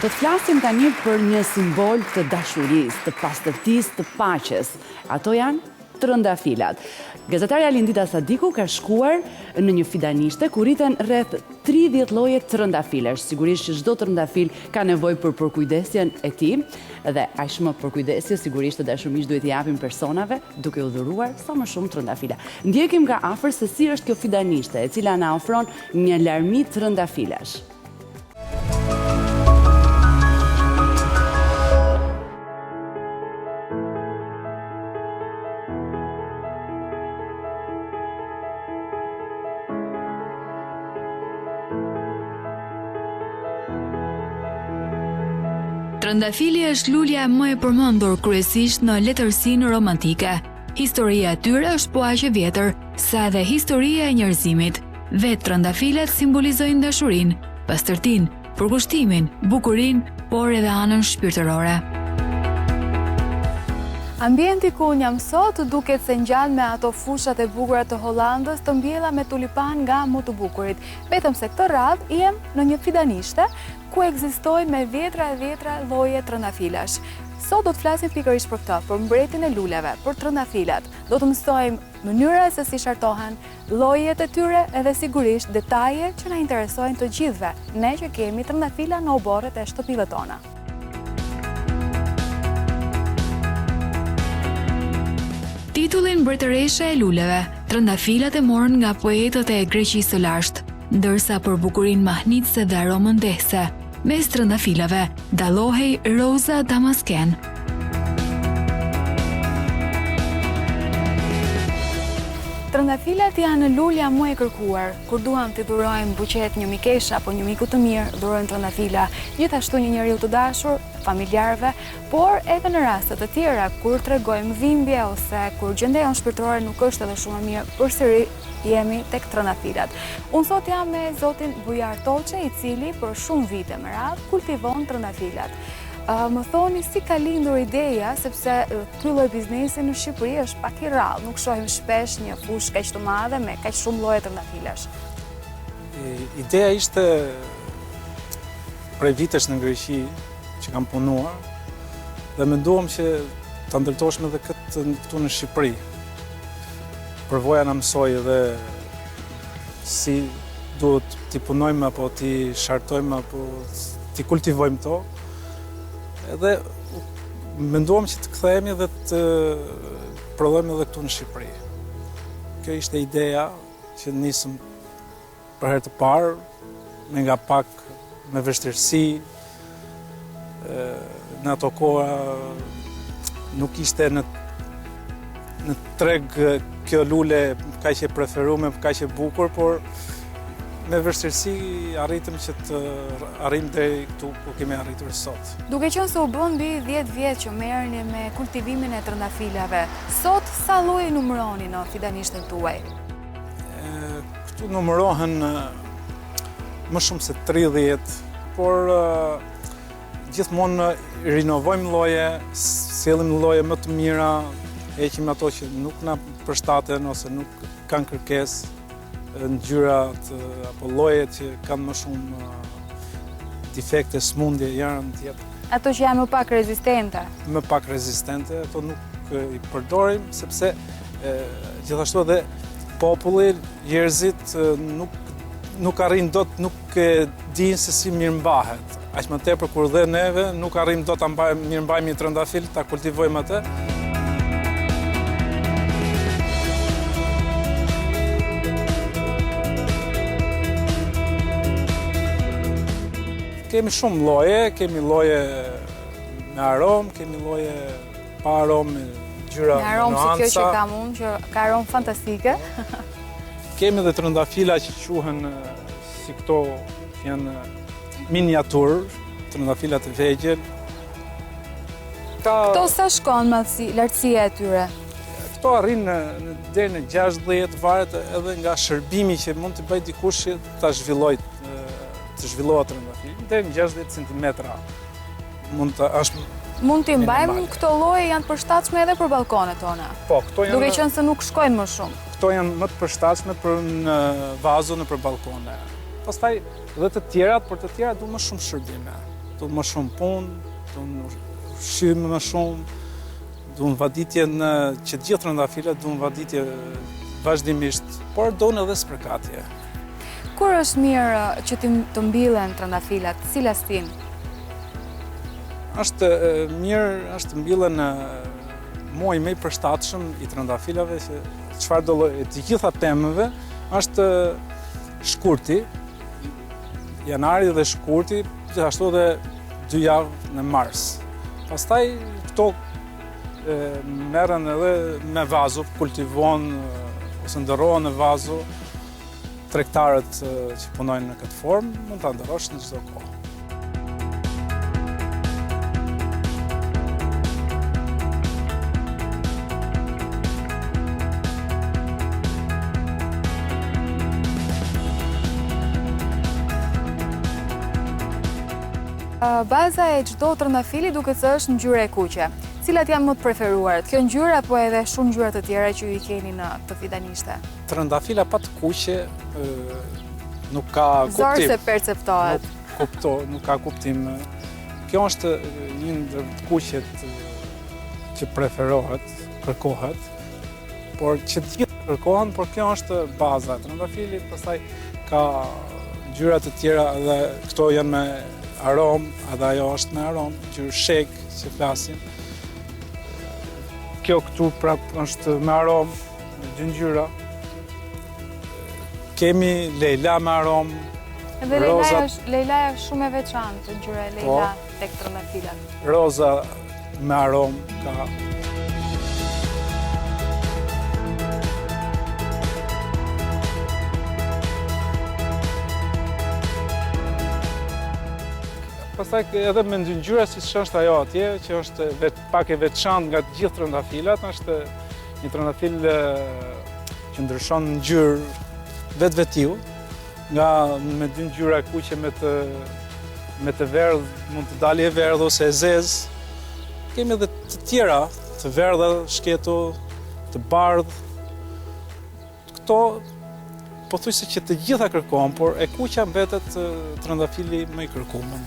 Do të flasim tani për një simbol të dashurisë, të pastërtisë, të paqes. Ato janë trëndafilat. Gazetarja Lindita Sadiku ka shkuar në një fidanishte ku rriten rreth 30 lloje trëndafilesh. Sigurisht që çdo trëndafil ka nevojë për përkujdesjen e tij dhe aq më përkujdesje sigurisht të dashur miq duhet i japim personave duke u dhuruar sa më shumë trëndafila. Ndjekim nga afër se si është kjo fidanishte e cila na ofron një larmi trëndafilash. Trëndafili është lulja më e përmendur kryesisht në letërsinë romantike. Historia e tyre është po aq e vjetër sa edhe historia e njerëzimit. Vetë trëndafilat simbolizojnë dashurinë, pastërtinë, përkushtimin, bukurinë, por edhe anën shpirtërore. Ambienti ku unë jam sot duket se ngjall me ato fushat e bukura të Hollandës të mbjella me tulipan nga më të bukurit. Vetëm se këtë radhë jem në një fidanishte ku ekzistojnë me vjetra e vjetra lloje trëndafilash. Sot do të flasim pikërisht për këtë, për mbretin e luleve, për trëndafilat. Do të mësojmë mënyra se si shartohen, llojet e tyre edhe sigurisht detaje që na interesojnë të gjithëve, ne që kemi trëndafila në oborret e shtëpive tona. Titullin Mbretëresha e luleve, trëndafilat e morën nga poetët e Greqisë së lashtë, ndërsa për bukurinë mahnitse dhe aromën ndehse, mes trëndafilave dallohej roza damasken. Trëndafilat janë lulja më e kërkuar. Kur duam të dhurojmë buqet një mikesh apo një miku të mirë, dhurojmë trëndafila, gjithashtu një njeriu të dashur, familjarëve, por edhe në raste të tjera kur tregojmë dhimbje ose kur gjendja shpirtërore nuk është edhe shumë e mirë, përsëri jemi tek trëndafilat. Unë sot jam me zotin Bujar Toçe, i cili për shumë vite me radhë kultivon trëndafilat. Më thoni si ka lindur ideja, sepse ky lloj biznesi në Shqipëri është pak i rrallë, nuk shohim shpesh një fushë kaq të madhe me kaq shumë lloje trëndafilash. Ideja ishte prej vitesh në Greqi që kam punuar dhe menduam që ta ndërtoshme edhe këtë këtu në Shqipëri. Përvoja na mësoi edhe si duhet t'i punojmë apo t'i shartojmë apo t'i kultivojmë to. Edhe menduam që të kthehemi dhe të prodhojmë edhe këtu në Shqipëri. Kjo ishte ideja që nisëm për herë të parë, me nga pak me vështirësi. Në ato koha nuk ishte në treg kjo lule kaq e preferuar, kaq e bukur, por me vështirësi arritëm që të arrijmë deri këtu ku kemi arritur sot. Duke qenë se u bën mbi 10 vjet që merreni me kultivimin e trëndafilave, sot sa lloje numëroni në fidanishten tuaj? Këtu numërohen më shumë se 30, por gjithmonë rinovojmë lloje, sjellim lloje më të mira, heqim ato që nuk na përshtaten ose nuk kanë kërkesë. Ngjyrat apo llojet që kanë më shumë defekte, smundje, janë tjetër. Ato që janë më pak rezistente? Më pak rezistente, ato nuk i përdorim, sepse gjithashtu edhe populli, njerëzit nuk arrin dot, nuk dinë se si mirëmbahet. Aq më tepër kur dhe neve nuk arrim dot ta mirëmbajmë një trëndafil, ta kultivojmë atë. Kemi shumë lloje, kemi lloje me aromë, kemi lloje pa aromë, ngjyra nuanca. Me aromë si kjo që kam unë, që ka aromë fantastike. Kemi edhe trëndafila që quhen si këto, janë miniatur, trëndafilat e vegjël. Këto sa shkon lartësia e tyre? Këto arrin deri në 60, varet edhe nga shërbimi që mund të bëj dikush që ta zhvillohet trëndafil, deri në 60 cm. Mund t'i mbajmë këto lloje, janë të përshtatshme edhe për balkonet tona. Po, këto janë. Duke qenë se nuk shkojnë më shumë. Këto janë më të përshtatshme për në vazo, në për balkone. Pastaj dhe të tjerat, por të tjerat du më shumë shërbime. du më shumë punë, du ushqim më shumë, du vaditje në që të gjithë trëndafilat du vaditje vazhdimisht, por do në edhe spërkatje. Kur është mirë që të mbillen trëndafilat, cila stin? Është mirë, është mbillen në muaj më i përshtatshëm i trëndafilave, që çfarë do lloj të gjitha pemëve, është shkurti, janari dhe shkurti, gjithashtu edhe 2 javë në mars. Pastaj këto merren edhe me vazu, kultivon ose ndërrohen në vazu. Tregtarët që punojnë në këtë formë mund ta ndërrosh në çdo kohë. Baza e çdo trëndafili duket se është ngjyra e kuqe. Cilat janë më të preferuarat? Kjo ngjyrë apo edhe shumë ngjyra të tjera që ju i keni në të fidanishte? Trëndafila pa të kuqe nuk ka kuptim. Zorë se perceptohet. Nuk ka kuptim. Kjo është një ndër të kuqet që preferohet, kërkohet, por që të gjithë kërkohen, por kjo është baza e trëndafilit, pastaj ka ngjyra të tjera dhe këto janë me aromë, edhe ajo është me aromë, ngjyrë shek që flasim. Kjo këtu prap është me aromë, me 2 ngjyra. Kemi Lejla me aromë. Edhe Lejla është shumë e veçantë, ngjyra e Lejla tek trëndafilat. Roza me aromë ka. Pastaj edhe me ngjyra siç është ajo atje, që është pak e veçantë nga të gjithë trëndafilat, është një trëndafil që ndryshon ngjyrë vetvetiu, nga me 2 ngjyra kuqe me të verdh, mund të dalë e verdh ose e zezë. Kemi edhe të tjera, të verdha, shketu, të bardh. Këto pothuajse që të gjitha kërkohen, por e kuqja mbetet trëndafili më i kërkuar.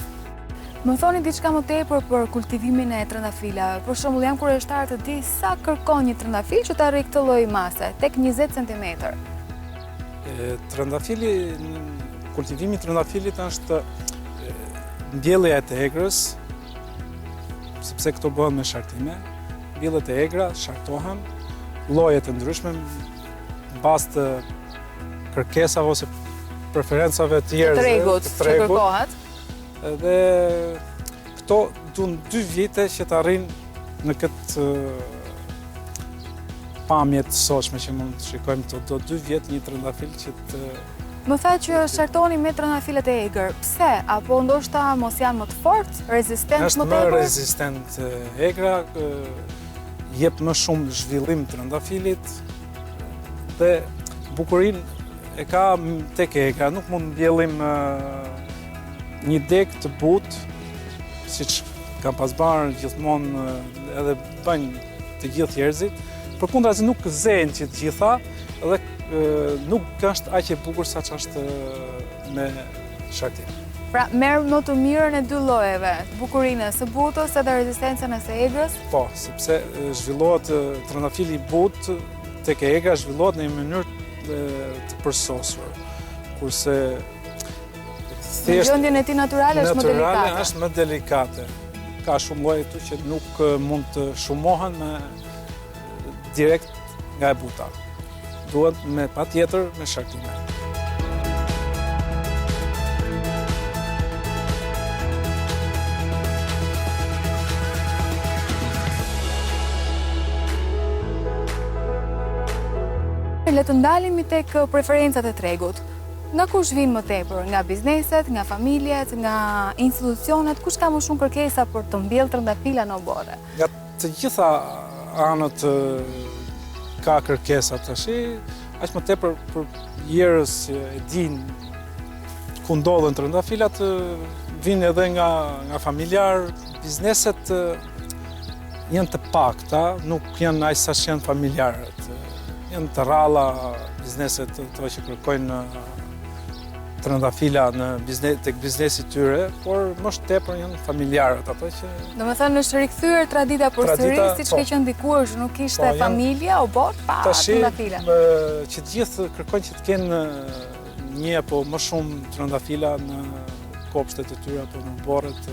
Më thoni diçka më tepër për kultivimin e trëndafilave. Për shembull, jam kurioztar të di sa kërkon një trëndafil që të arrijë këtë lloj mase, tek 20 cm. Kultivimi i trëndafilit është mbjellja e tegrës, sepse këto bëhen me shartime. Mbjellet e egra shartohen, lloje të ndryshme mbas të kërkesave ose preferencave të tjera të tregut që kërkohet. Edhe këto duan 2 vite që të arrijnë në këtë pamje të sotshme që mund të shikojmë këto, do 2 vjet një trëndafil që të... Më tha që shartoni me trëndafilet e egër. Pse? Apo ndoshta mos janë më të fortë, rezistent më tepër? Është më rezistent egra, jep më shumë zhvillim trëndafilit dhe bukurinë e ka tek egra, nuk mund mbjellim një deg të butë, siç kam pas bërë gjithmonë edhe bëjnë të gjithë njerëzit, përkundrazi nuk zehen që të gjitha dhe nuk është aq e bukur sa që është me shartim. Pra, merr më të mirën e 2 llojeve, bukurinën së butës edhe rezistencën e së egrës? Po, sepse zhvillohet trëndafili i butë tek e egra zhvillohet në një mënyrë të përsosur, kurse në gjendjen e tij natyrale është më delikate. Natyrale është më delikate. Ka shumë lloje këtu që nuk mund të shumohen direkt nga e buta. Duhet patjetër me shartime. Le të ndalemi tek preferencat e tregut. Nga kush vinë më tepër? Nga bizneset, nga familjet, nga institucionet? Kush ka më shumë kërkesa për të mbjellë trëndafila në obore? Nga të gjitha anët ka kërkesa tash, aq më tepër për njerëz që e dinë ku ndodhen trëndafilat, vinë edhe nga familjar. Bizneset janë të pakta, nuk janë aq sa janë familjarët. Janë të rralla bizneset të që kërkojnë trëndafila tek biznesi tyre, por më së tepër janë familjarët ato që Domethënë është rikthyer tradita përsëri, siç po. ke qenë dikur, që nuk ishte Po, familja o bot pa trëndafila. Që të gjithë kërkojnë që të kenë një apo më shumë trëndafila në kopshtet e tyre apo në borret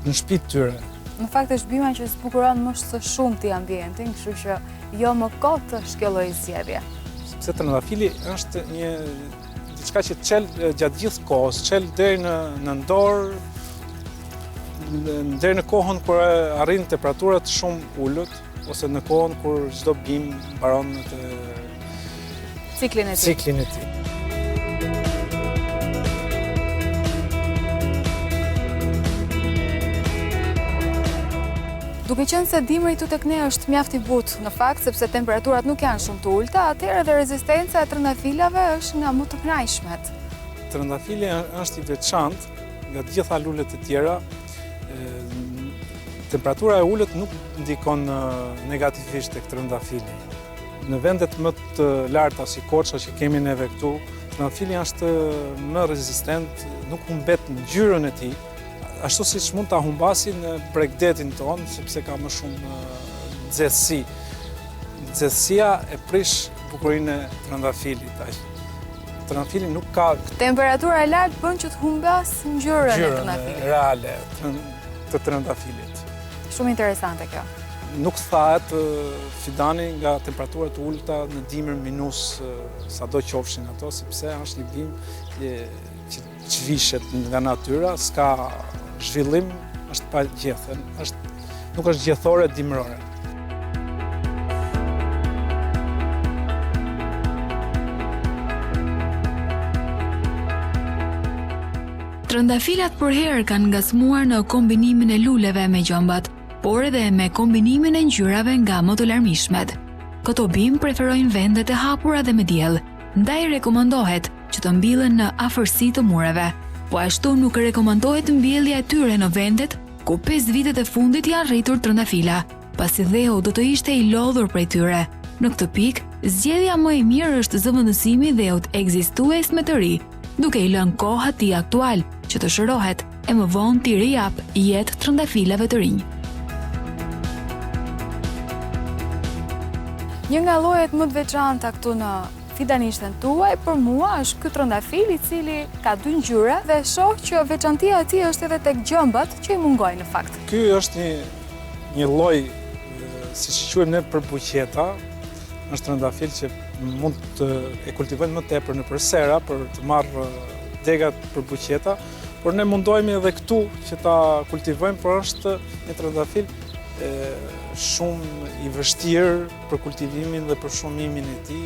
në shtëpitë tyre. Në fakt është bima që zbukuron më së shumti ambientin, kështu që jo më kot është kjo lloj zgjedhje. Sepse trëndafili është një diçka që çel gjatë gjithë kohës, çel deri në dorë, deri në kohën kur arrin temperaturat shumë ulët, ose në kohën kur çdo bim mbaron Ciklin e tij. ciklin e tij. Duke qenë se dimri këtu tek ne është mjaft i butë në fakt, sepse temperaturat nuk janë shumë të ulta, atëherë dhe rezistenca e trëndafilave është nga më të kënaqshmet. Trëndafili është i veçantë nga të gjitha lulet e tjera. Temperatura e ulët nuk ndikon negativisht tek trëndafili. Në vendet më të larta si Korça që kemi neve këtu, trëndafili është më rezistent, nuk humbet ngjyrën e tij. Ashtu siç mund ta humbasi në bregdetin tonë, sepse ka më shumë nxehtësi. Nxehtësia e prish bukurinë e trëndafilit. Trëndafili nuk ka Temperatura e lartë bën që të humbas ngjyrën e trëndafilit. reale të trëndafilit. Shumë interesante kjo. Nuk thahet fidani nga temperaturat të ulta në dimër minus sado qofshin ato, sepse është një bim që zhvishet nga natyra, s'ka zhvillim, është pa gjethen, nuk është gjethore dimërore. Trëndafilat për herë kanë ngacmuar në kombinimin e luleve me gjombat, por edhe me kombinimin e ngjyrave nga më të larmishmet. Këto bim preferojnë vendet e hapura dhe me diell, ndaj rekomandohet që të mbillen në afërsi të mureve, po ashtu nuk rekomandohet mbjellja e tyre në vendet ku 5 vitet e fundit janë rritur trëndafila, pasi dhehu do të ishte i lodhur prej tyre. Në këtë pikë, zgjedhja më e mirë është zëvendësimi i dheut ekzistues me të ri, duke i lënë kohë atij aktual që të shërohet e më vonë t'i rijap jetë trëndafilave të rinj. Një nga llojet më të veçanta këtu në fidanishten tuaj për mua është ky trëndafil i cili ka 2 ngjyra dhe shoh që veçantia e tij është edhe tek gjëmbat që i mungojnë në fakt. Ky është një lloj, siç e quajmë ne, për buqeta. Është trëndafil që mund të e kultivojnë më tepër në përsera për të marrë degat për buqeta, por ne mundohemi edhe këtu që ta kultivojmë, por është një trëndafil shumë i vështirë për kultivimin dhe për shumimin e tij,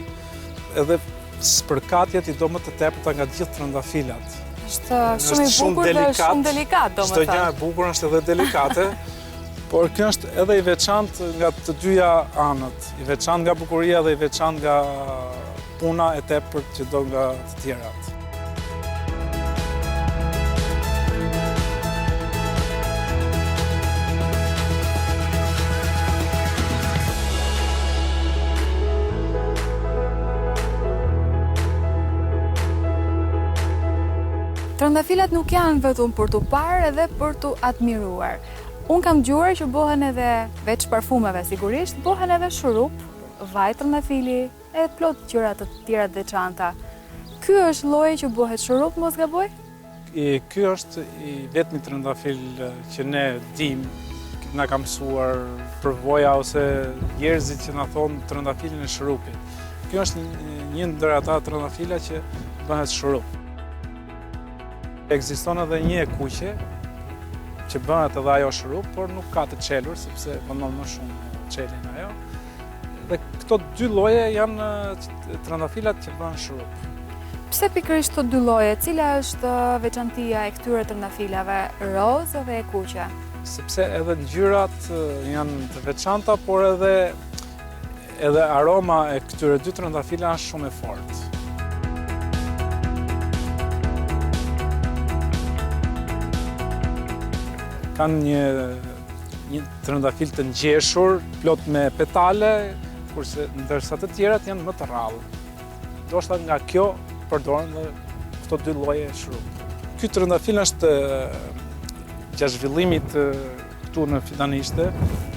edhe spërkatjet i do më të tepërta nga gjithë trëndafilat. Është shumë i bukur dhe shumë delikat, Çdo domethënë. gjë e bukur është edhe delikate, por kjo është edhe i veçantë nga të dyja anët. I veçantë nga bukuria dhe i veçantë nga puna e tepërt që do nga të tjerat. Trëndafilat nuk janë vetëm për të parë edhe për të admiruar. Unë kam dëgjuar që bëhen edhe veç parfumeve sigurisht, bëhen edhe shurup, vaj trëndafili e plot gjëra të tjera të veçanta. Ky është lloji që bëhet shurup, mos gaboj? Ky është i vetmi trëndafil që ne dim, na ka mësuar përvoja ose njerëzit që na thonë trëndafilin e shurupit. Ky është një ndër ata trëndafila që bëhet shurup. Ekziston edhe një e kuqe që bëhet edhe ajo shurup, por nuk ka të çelur sepse vendon më shumë çelin ajo. Dhe këto 2 lloje janë trëndafilat që bëhen shurup. Pse pikërisht këto 2 lloje? Cila është veçantia e këtyre trëndafilave, rozë dhe e kuqe? Sepse edhe ngjyrat janë të veçanta, por edhe aroma e këtyre 2 trëndafilave është shumë e fortë. Kanë një trëndafil të ngjeshur, plot me petale, kurse ndërsa të tjerat janë më të rrallë. Ndoshta nga kjo përdoren dhe këto dy lloje shrub. Ky trëndafil është gjatë zhvillimit këtu në fidanishte,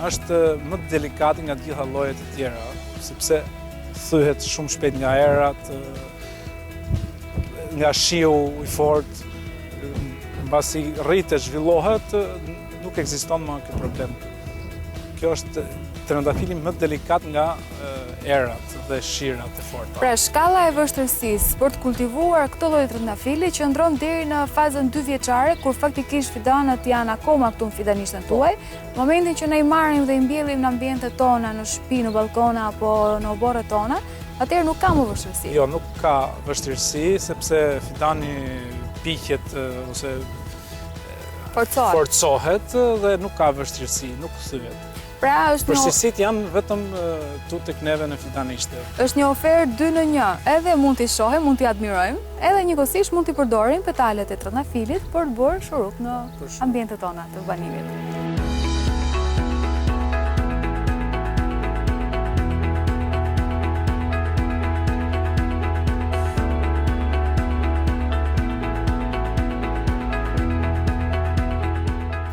është më delikat nga të gjitha llojet e tjera, sepse thyhet shumë shpejt nga erat, nga shiu i fortë, mbasi rritet, zhvillohet, nuk ekziston më ky problem. Kjo është trëndafili më delikat nga erat dhe shirat e forta. Pra, shkalla e vështirësisë për të kultivuar këtë lloj trëndafili qëndron deri në fazën 2 vjeçare, kur faktikisht fidanët janë akoma këtu në fidanishtën tuaj. Momentin që ne i marrim dhe i mbjellim në ambientet tona, në shtëpi, në balkona apo në oborret tona, atëherë nuk ka më vështirësi. Jo, nuk ka vështirësi, sepse fidani piqet ose forcohet dhe nuk ka vështirësi, nuk thyet. Pra, vështirësit janë vetëm tu tek neve në fidanishte. Është një ofertë 2 në 1, edhe mund t'i shohim, mund t'i admirojmë, edhe njëkohësisht mund t'i përdorim petalet e trëndafilit për të bërë shurup në ambientet tona të banimit.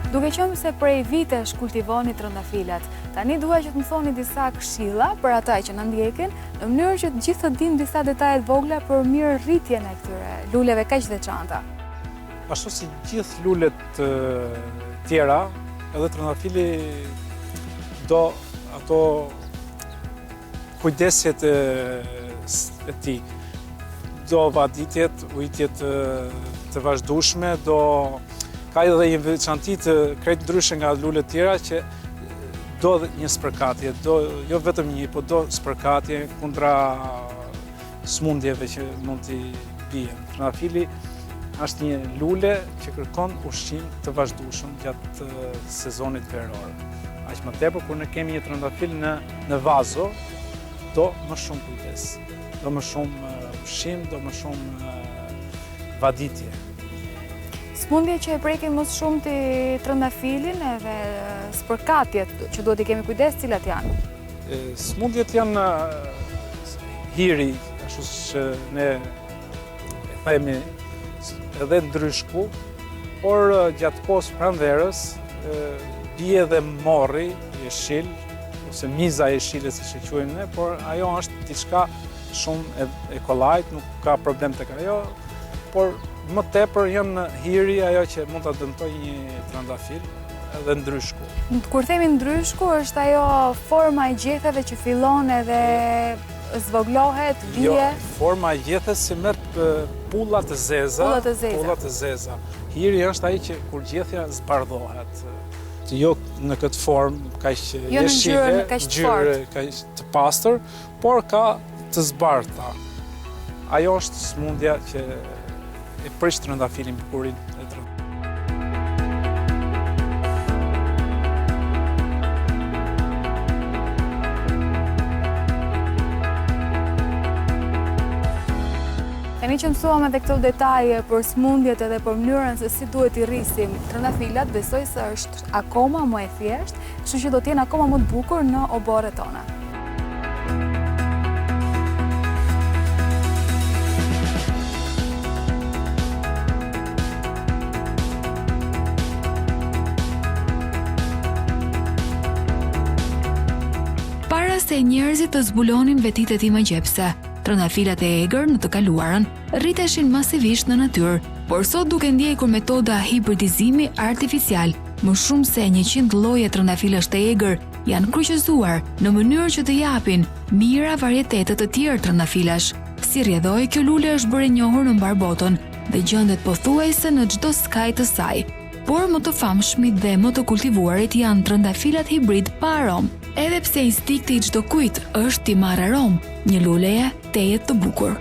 Duke qenë se prej vitesh kultivoni trëndafilat, tani dua që të më thoni disa këshilla për ata që na ndjekin, në mënyrë që të gjithë të dinë disa detajet vogla për mirë rritjen e këtyre luleve kaq të veçanta. Ashtu si gjithë lulet tjera, edhe trëndafili do ato kujdesjet e tij. Do vaditjet, ujitjet të vazhdueshme, ka edhe një veçanti të krejt ndryshe nga lulet tjera që do një spërkatje, jo vetëm një, po do spërkatje kundra smundjeve që mund t'i bien. Trëndafili është një lule që kërkon ushqim të vazhdueshëm gjatë sezonit veror. Aq më tepër kur ne kemi një trëndafil në vazo, do më shumë kujdes, do më shumë ushqim, do më shumë vaditje. Smundje që e prekin më shumë të trëndafilin edhe spërkatjet që duhet i kemi kujdes, cilat janë? Smundjet janë hiri, ashtu që ne e themi edhe ndryshku, por gjatë kohës pranverës bie edhe morri, jeshil, ose miza e jeshile si që quajmë ne, por ajo është diçka shumë e kollajt, nuk ka problem tek ajo, por më tepër janë hiri ajo që mund ta dëmtoj një trëndafil edhe ndryshku. Kur themi ndryshku, është ajo forma e gjethave që fillon edhe zvoglohet, bie? Jo, forma e gjethes si merr pulla të zeza. Pulla të zeza. Hiri është ai që kur gjethja zbardhohet. Jo në këtë formë kaq jeshile, ngjyrë kaq të pastër, por ka të zbardhta. Ajo është smundja që e prish trëndafilin bukurin e trëndafilin. Tani që mësuam edhe këto detaje për smundjet edhe për mënyrën se si duhet i rrisim trëndafilat, besoj se është akoma më e thjeshtë, kështu që do të jenë akoma më të bukur në oborret tona. Se njerëzit të zbulonin vetit e ti më gjepse. Trëndafilat e egër në të kaluarën rriteshin masivisht në natyrë, por sot duke ndjekur metoda hibridizimi artificial, më shumë se 100 lloje trëndafilash të egër janë kryqëzuar në mënyrë që të japin mira varietetet të tjerë trëndafilash. Si rrjedhoi, kjo lule është bërë e njohur në mbar botën dhe gjendet pothuajse në çdo skaj të saj. Por më të famshmit dhe më të kultivuarit janë trëndafilat hibrid pa aromë. Edhe pse instinkti i çdo kujt është t'i marrë aromë, një luleje tejet të bukur.